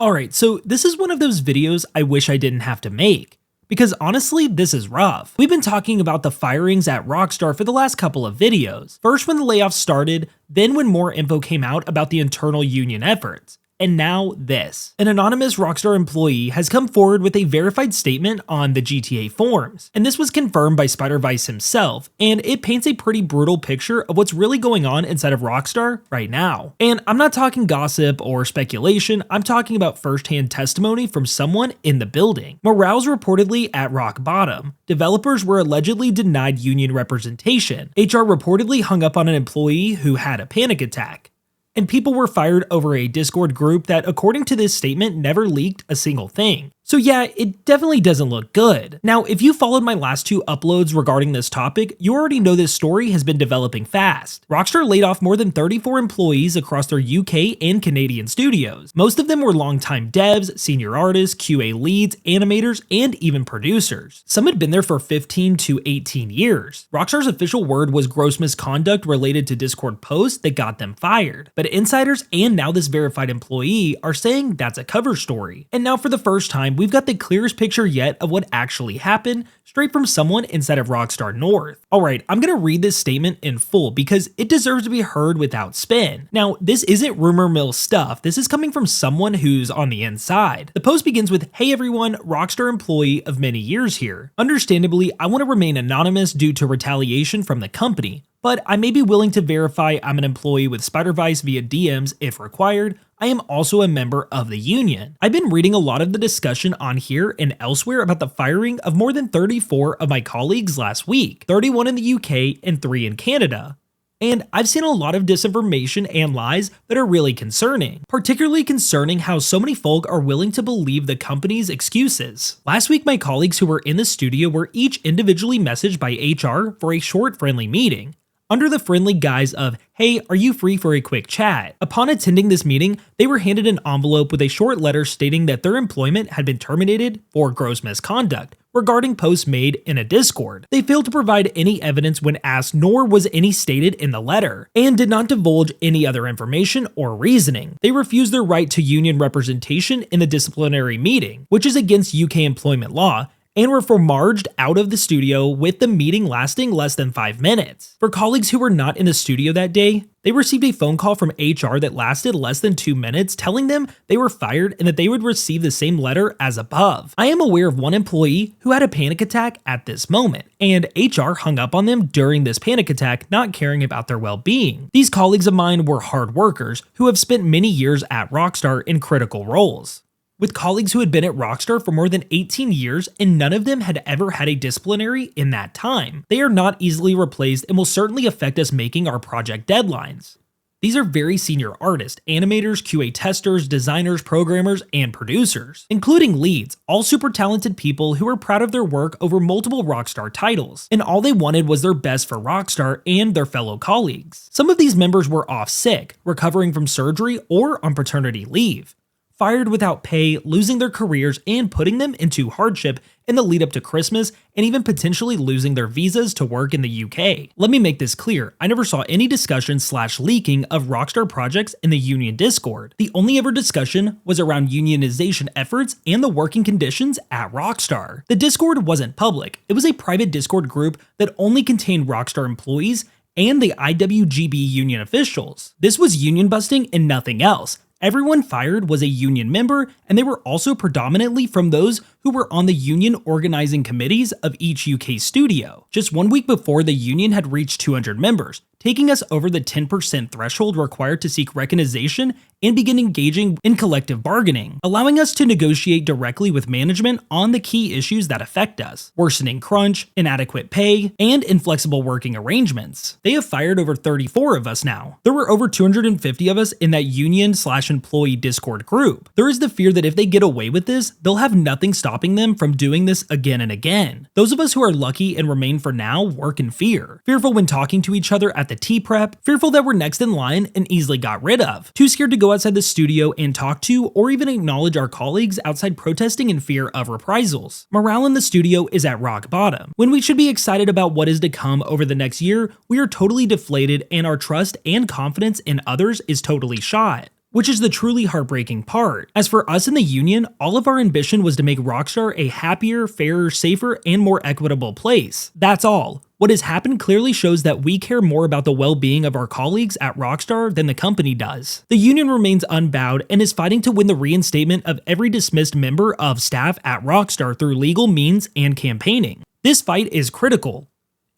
Alright, so this is one of those videos I wish I didn't have to make, because honestly, this is rough. We've been talking about the firings at Rockstar for the last couple of videos. First when the layoffs started, then when more info came out about the internal union efforts. And now this. An anonymous Rockstar employee has come forward with a verified statement on the GTA forums, and this was confirmed by Spider-Vice himself, and it paints a pretty brutal picture of what's really going on inside of Rockstar right now. And I'm not talking gossip or speculation, I'm talking about first-hand testimony from someone in the building. Morale's reportedly at rock bottom. Developers were allegedly denied union representation. HR reportedly hung up on an employee who had a panic attack. And people were fired over a Discord group that, according to this statement, never leaked a single thing. So yeah, it definitely doesn't look good. Now, if you followed my last two uploads regarding this topic, you already know this story has been developing fast. Rockstar laid off more than 34 employees across their UK and Canadian studios. Most of them were longtime devs, senior artists, QA leads, animators, and even producers. Some had been there for 15 to 18 years. Rockstar's official word was gross misconduct related to Discord posts that got them fired. But insiders and now this verified employee are saying that's a cover story. And now for the first time, we've got the clearest picture yet of what actually happened, straight from someone inside of Rockstar North. Alright, I'm gonna read this statement in full because it deserves to be heard without spin. Now, this isn't rumor mill stuff, this is coming from someone who's on the inside. The post begins with, "Hey everyone, Rockstar employee of many years here. Understandably, I want to remain anonymous due to retaliation from the company, but I may be willing to verify I'm an employee with Spider-Vice via DMs if required. I am also a member of the union. I've been reading a lot of the discussion on here and elsewhere about the firing of more than 34 of my colleagues last week, 31 in the UK and 3 in Canada. And I've seen a lot of disinformation and lies that are really concerning, particularly concerning how so many folk are willing to believe the company's excuses. Last week, my colleagues who were in the studio were each individually messaged by HR for a short friendly meeting, under the friendly guise of, "Hey, are you free for a quick chat?" Upon attending this meeting, they were handed an envelope with a short letter stating that their employment had been terminated for gross misconduct regarding posts made in a Discord. They failed to provide any evidence when asked, nor was any stated in the letter, and did not divulge any other information or reasoning. They refused their right to union representation in the disciplinary meeting, which is against UK employment law, and were formarged out of the studio with the meeting lasting less than 5 minutes. For colleagues who were not in the studio that day, they received a phone call from HR that lasted less than 2 minutes telling them they were fired and that they would receive the same letter as above. I am aware of one employee who had a panic attack at this moment, and HR hung up on them during this panic attack, not caring about their well-being. These colleagues of mine were hard workers who have spent many years at Rockstar in critical roles, with colleagues who had been at Rockstar for more than 18 years and none of them had ever had a disciplinary in that time. They are not easily replaced and will certainly affect us making our project deadlines. These are very senior artists, animators, QA testers, designers, programmers, and producers, including leads, all super talented people who are proud of their work over multiple Rockstar titles, and all they wanted was their best for Rockstar and their fellow colleagues. Some of these members were off sick, recovering from surgery, or on paternity leave, fired without pay, losing their careers, and putting them into hardship in the lead up to Christmas, and even potentially losing their visas to work in the UK. Let me make this clear, I never saw any discussion/leaking of Rockstar projects in the union Discord. The only ever discussion was around unionization efforts and the working conditions at Rockstar. The Discord wasn't public, it was a private Discord group that only contained Rockstar employees and the IWGB union officials. This was union busting and nothing else. Everyone fired was a union member, and they were also predominantly from those who were on the union organizing committees of each UK studio. Just 1 week before, the union had reached 200 members, taking us over the 10% threshold required to seek recognition and begin engaging in collective bargaining, allowing us to negotiate directly with management on the key issues that affect us: worsening crunch, inadequate pay, and inflexible working arrangements. They have fired over 34 of us now. There were over 250 of us in that union/employee Discord group. There is the fear that if they get away with this, they'll have nothing stopping them from doing this again and again. Those of us who are lucky and remain for now work in fear. Fearful when talking to each other at the tea prep, fearful that we're next in line and easily got rid of, too scared to go outside the studio and talk to or even acknowledge our colleagues outside protesting in fear of reprisals. Morale in the studio is at rock bottom. When we should be excited about what is to come over the next year, we are totally deflated and our trust and confidence in others is totally shot. which is the truly heartbreaking part. As for us in the union, all of our ambition was to make Rockstar a happier, fairer, safer, and more equitable place. That's all. What has happened clearly shows that we care more about the well-being of our colleagues at Rockstar than the company does. The union remains unbowed and is fighting to win the reinstatement of every dismissed member of staff at Rockstar through legal means and campaigning. This fight is critical.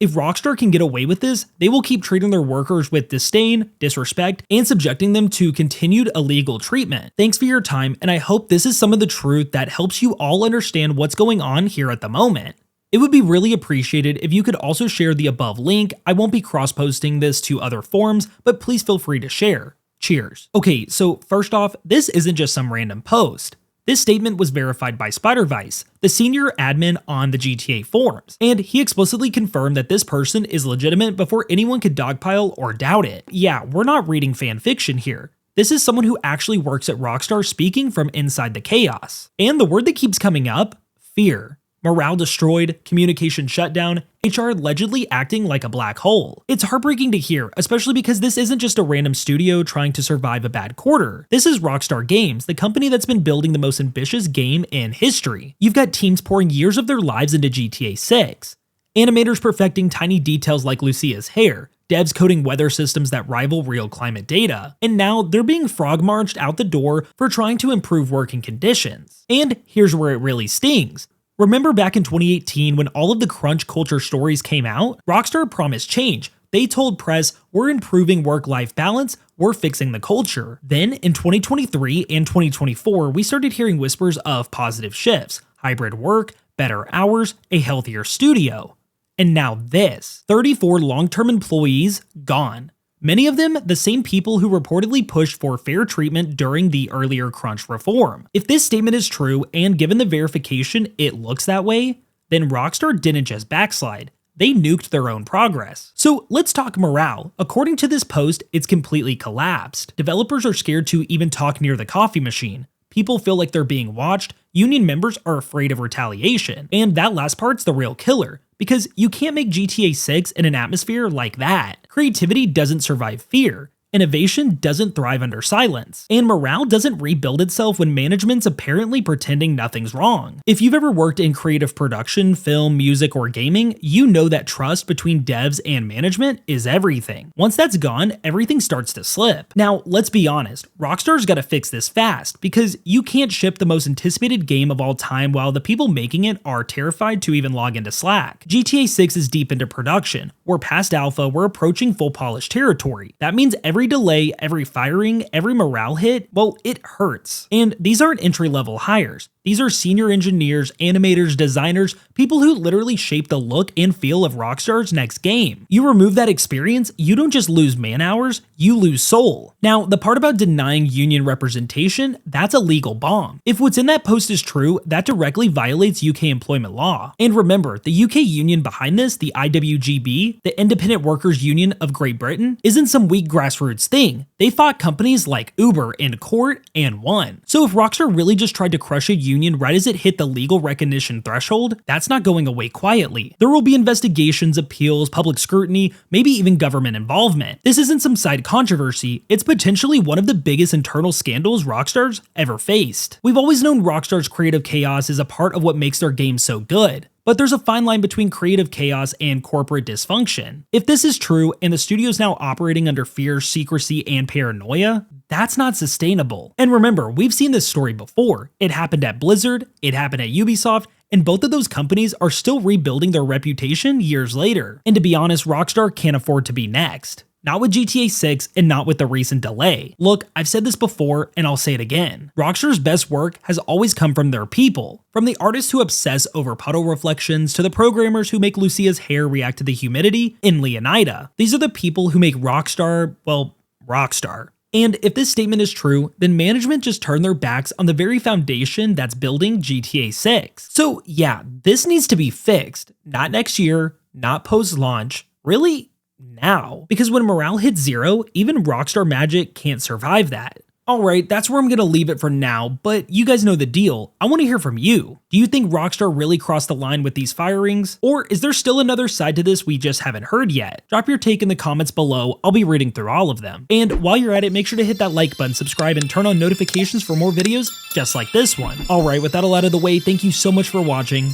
If Rockstar can get away with this, they will keep treating their workers with disdain, disrespect, and subjecting them to continued illegal treatment. Thanks for your time, and I hope this is some of the truth that helps you all understand what's going on here at the moment. It would be really appreciated if you could also share the above link. I won't be cross-posting this to other forums, but please feel free to share. Cheers. Okay, so first off, this isn't just some random post. This statement was verified by Spidervice, the senior admin on the GTA forums, and he explicitly confirmed that this person is legitimate before anyone could dogpile or doubt it. Yeah, we're not reading fan fiction here. This is someone who actually works at Rockstar speaking from inside the chaos. And the word that keeps coming up? Fear. Morale destroyed, communication shut down, HR allegedly acting like a black hole. It's heartbreaking to hear, especially because this isn't just a random studio trying to survive a bad quarter. This is Rockstar Games, the company that's been building the most ambitious game in history. You've got teams pouring years of their lives into GTA 6, animators perfecting tiny details like Lucia's hair, devs coding weather systems that rival real climate data, and now they're being frog-marched out the door for trying to improve working conditions. And here's where it really stings. Remember back in 2018 when all of the crunch culture stories came out? Rockstar promised change. They told press, we're improving work-life balance, we're fixing the culture. Then in 2023 and 2024, we started hearing whispers of positive shifts, hybrid work, better hours, a healthier studio. And now this, 34 long-term employees gone. Many of them the same people who reportedly pushed for fair treatment during the earlier crunch reform. If this statement is true, and given the verification it looks that way, then Rockstar didn't just backslide, they nuked their own progress. So let's talk morale. According to this post, it's completely collapsed. Developers are scared to even talk near the coffee machine. People feel like they're being watched, union members are afraid of retaliation, and that last part's the real killer. Because you can't make GTA 6 in an atmosphere like that. Creativity doesn't survive fear. Innovation doesn't thrive under silence, and morale doesn't rebuild itself when management's apparently pretending nothing's wrong. If you've ever worked in creative production, film, music, or gaming, you know that trust between devs and management is everything. Once that's gone, everything starts to slip. Now, let's be honest, Rockstar's gotta fix this fast, because you can't ship the most anticipated game of all time while the people making it are terrified to even log into Slack. GTA 6 is deep into production. We're past alpha, we're approaching full polished territory. That means every delay, every firing, every morale hit, well, it hurts. And these aren't entry-level hires. These are senior engineers, animators, designers, people who literally shape the look and feel of Rockstar's next game. You remove that experience, you don't just lose man-hours, you lose soul. Now, the part about denying union representation, that's a legal bomb. If what's in that post is true, that directly violates UK employment law. And remember, the UK union behind this, the IWGB, the Independent Workers Union of Great Britain, isn't some weak grassroots thing. They fought companies like Uber in court and won. So if Rockstar really just tried to crush a union right as it hit the legal recognition threshold, that's not going away quietly. There will be investigations, appeals, public scrutiny, maybe even government involvement. This isn't some side controversy, it's potentially one of the biggest internal scandals Rockstar's ever faced. We've always known Rockstar's creative chaos is a part of what makes their games so good. But there's a fine line between creative chaos and corporate dysfunction. If this is true and the studio's now operating under fear, secrecy, and paranoia, that's not sustainable. And remember, we've seen this story before. It happened at Blizzard, it happened at Ubisoft, and both of those companies are still rebuilding their reputation years later. And to be honest, Rockstar can't afford to be next. Not with GTA 6 and not with the recent delay. Look, I've said this before and I'll say it again. Rockstar's best work has always come from their people. From the artists who obsess over puddle reflections to the programmers who make Lucia's hair react to the humidity in Leonida. These are the people who make Rockstar, well, Rockstar. And if this statement is true, then management just turned their backs on the very foundation that's building GTA 6. So yeah, this needs to be fixed. Not next year, not post-launch, really now. Because when morale hits zero, even Rockstar Magic can't survive that. Alright, that's where I'm gonna leave it for now, but you guys know the deal. I want to hear from you. Do you think Rockstar really crossed the line with these firings? Or is there still another side to this we just haven't heard yet? Drop your take in the comments below, I'll be reading through all of them. And while you're at it, make sure to hit that like button, subscribe, and turn on notifications for more videos just like this one. Alright, with that all out of the way, thank you so much for watching,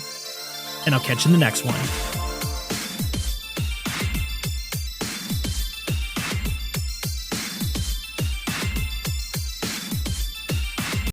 and I'll catch you in the next one.